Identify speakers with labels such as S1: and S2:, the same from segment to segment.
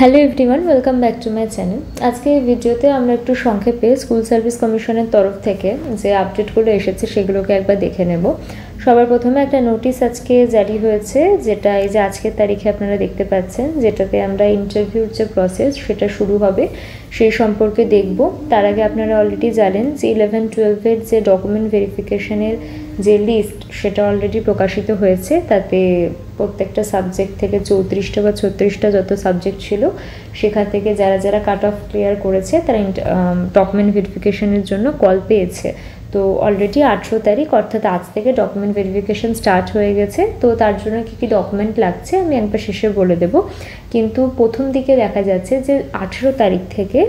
S1: Hello everyone, welcome back to my channel. আজকে এই ভিডিওতে আমরা একটু সংক্ষেপে স্কুল সার্ভিস কমিশনের তরফ থেকে যে আপডেটগুলো এসেছে সেগুলোকে একবার দেখে নেব। সবার প্রথমে একটা নোটিশ আজকে জারি হয়েছে, যেটা এই যে আজকের তারিখে আপনারা দেখতে পাচ্ছেন, যেটাতে আমরা ইন্টারভিউর যে প্রসেস সেটা শুরু হবে সেই সম্পর্কে দেখব। তার আগে আপনারা অলরেডি জানেন যে 11-12-এর যে ডকুমেন্ট ভেরিফিকেশনের যে লিস্ট সেটা অলরেডি প্রকাশিত হয়েছে। তাতে প্রত্যেকটা সাবজেক্ট থেকে 34টা বা 36টা যত সাবজেক্ট ছিল সেখান থেকে যারা যারা কাট অফ ক্লিয়ার করেছে তারা ডকুমেন্ট ভেরিফিকেশনের জন্য কল পেয়েছে। তো অলরেডি 18 তারিখ অর্থাৎ আজ থেকে ডকুমেন্ট ভেরিফিকেশন স্টার্ট হয়ে গেছে। তো তার জন্য কী কী ডকুমেন্ট লাগছে আমি একবার শেষে বলে দেব। কিন্তু প্রথম দিকে দেখা যাচ্ছে যে 18 তারিখ থেকে,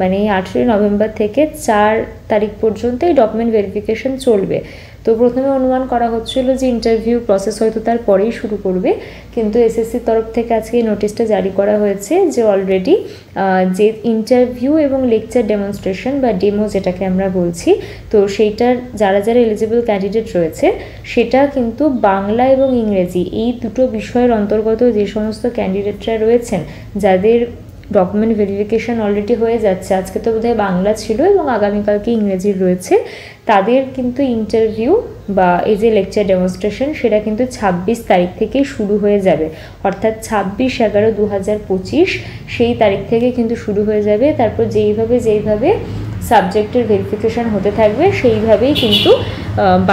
S1: মানে 18 নভেম্বর থেকে 4 তারিখ পর্যন্ত এই ডকুমেন্ট ভেরিফিকেশন চলবে। তো প্রথমে অনুমান করা হচ্ছিল যে ইন্টারভিউ প্রসেস হয়তো তার পরেই শুরু করবে, কিন্তু এসএসসির তরফ থেকে আজকে এই নোটিশটা জারি করা হয়েছে যে অলরেডি যে ইন্টারভিউ এবং লেকচার ডেমনস্ট্রেশন বা ডেমো যেটাকে আমরা বলছি, তো সেইটার যারা যারা এলিজিবল ক্যান্ডিডেট রয়েছে সেটা কিন্তু বাংলা এবং ইংরেজি এই দুটো বিষয়ের অন্তর্গত যে সমস্ত ক্যান্ডিডেটরা রয়েছেন যাদের ডকুমেন্ট ভেরিফিকেশন অলরেডি হয়ে যাচ্ছে, আজকে তো বোধহয় বাংলা ছিল এবং আগামীকালকে ইংরেজির রয়েছে, তাদের কিন্তু ইন্টারভিউ বা এই যে লেকচার ডেমনস্ট্রেশন সেটা কিন্তু 26 তারিখ থেকেই শুরু হয়ে যাবে। অর্থাৎ 26/11/2025 সেই তারিখ থেকে কিন্তু শুরু হয়ে যাবে। তারপর যেইভাবে সাবজেক্টের ভেরিফিকেশান হতে থাকবে সেইভাবেই কিন্তু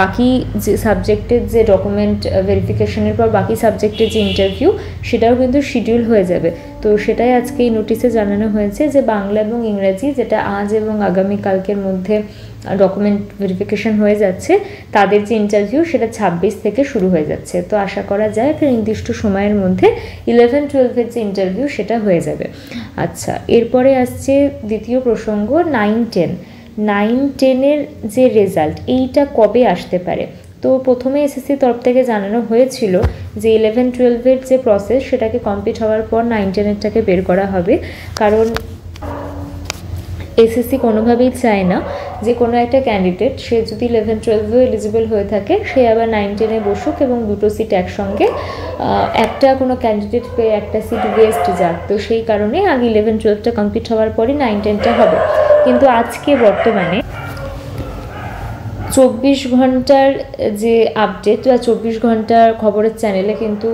S1: বাকি যে সাবজেক্টের যে ডকুমেন্ট ভেরিফিকেশনের পর বাকি সাবজেক্টের যে ইন্টারভিউ সেটাও কিন্তু শিডিউল হয়ে যাবে। তো সেটাই আজকে এই নোটিশে জানানো হয়েছে যে বাংলা এবং ইংরেজি যেটা আজ এবং আগামীকালকের মধ্যে ডকুমেন্ট ভেরিফিকেশন হয়ে যাচ্ছে তাদের যে ইন্টারভিউ সেটা 26 থেকে শুরু হয়ে যাচ্ছে। তো আশা করা যায় একটা নির্দিষ্ট সময়ের মধ্যে 11-12-এর যে ইন্টারভিউ সেটা হয়ে যাবে। আচ্ছা, এরপরে আসছে দ্বিতীয় প্রসঙ্গ 9-10-এর যে রেজাল্ট এইটা কবে আসতে পারে। তো প্রথমে এসএসসির তরফ থেকে জানানো হয়েছিল যে 11-12-এর যে প্রসেস সেটাকে কমপ্লিট হওয়ার পর 9-10-এরটাকে বের করা হবে, কারণ এসএসসি কোনোভাবেই চায় না যে কোনো একটা ক্যান্ডিডেট সে যদি 11-12-এও এলিজিবল হয়ে থাকে সে আবার 9-10-এ বসুক এবং দুটো সিট একসঙ্গে একটা কোনো ক্যান্ডিডেট পেয়ে একটা সিট ওয়েস্ট যাক। তো সেই কারণে আগে 11-12টা কমপ্লিট হওয়ার পরই 9-10টা হবে। কিন্তু আজকে বর্তমানে 24 ঘন্টার যে আপডেট বা 24 ঘন্টার খবরের চ্যানেলে কিন্তু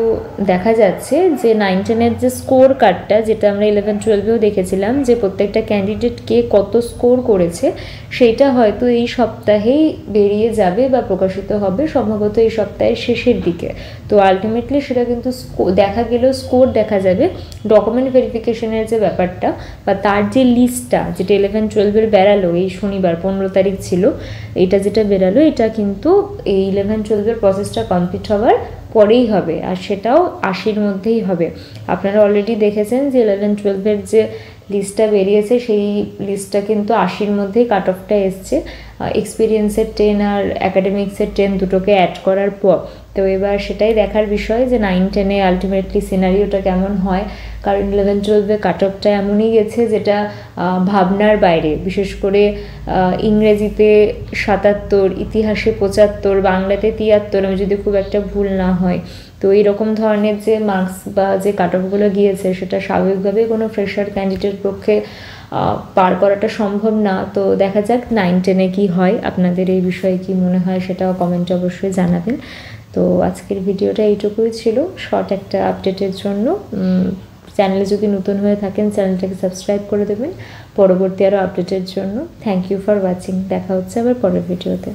S1: দেখা যাচ্ছে যে 9-10-এর যে স্কোর কার্ডটা, যেটা আমরা 11-12-এও দেখেছিলাম যে প্রত্যেকটা ক্যান্ডিডেটকে কত স্কোর করেছে, সেইটা হয়তো এই সপ্তাহেই বেরিয়ে যাবে বা প্রকাশিত হবে, সম্ভবত এই সপ্তাহের শেষের দিকে। তো আলটিমেটলি সেটা কিন্তু দেখা গেলেও স্কোর দেখা যাবে। ডকুমেন্ট ভেরিফিকেশনের যে ব্যাপারটা বা তার যে লিস্টটা যেটা 11-12-এর বেরালো এই শনিবার 15 তারিখ ছিল, এটা যেটা বেরালো এটা কিন্তু এই 11-12-এর প্রসেসটা কমপ্লিট হওয়ার পরেই হবে, আর সেটাও 80-র মধ্যেই হবে। আপনারা অলরেডি দেখেছেন যে 11-12-এর যে লিস্টটা বেরিয়েছে সেই লিস্টটা কিন্তু 80-র মধ্যেই কাট অফটা এসছে, এক্সপিরিয়েন্সের 10 আর অ্যাকাডেমিক্সের 10 দুটোকে অ্যাড করার পর। তো এবার সেটাই দেখার বিষয় যে 9-10-এ আলটিমেটলি সিনারিওটা কেমন হয়, কারণ 11-12-এ কাট অফটা এমনই গেছে যেটা ভাবনার বাইরে। বিশেষ করে ইংরেজিতে 77, ইতিহাসে 75, বাংলাতে 73, আমি যদি খুব একটা ভুল না হয়। তো এইরকম ধরনের যে মার্কস বা যে কাট অফগুলো গিয়েছে সেটা স্বাভাবিকভাবে কোনো ফ্রেশার ক্যান্ডিডেটের পক্ষে পার করাটা সম্ভব না। তো দেখা যাক 9-10-এ কী হয়। আপনাদের এই বিষয়ে কী মনে হয় সেটাও কমেন্টে অবশ্যই জানাবেন। তো আজকের ভিডিওটা এইটুকুই ছিল, শর্ট একটা আপডেটের জন্য। চ্যানেলে যদি নতুন হয়ে থাকেন চ্যানেলটাকে সাবস্ক্রাইব করে দেবেন পরবর্তী আরও আপডেটের জন্য। Thank you for watching. দেখা হচ্ছে আবার পরের ভিডিওতে।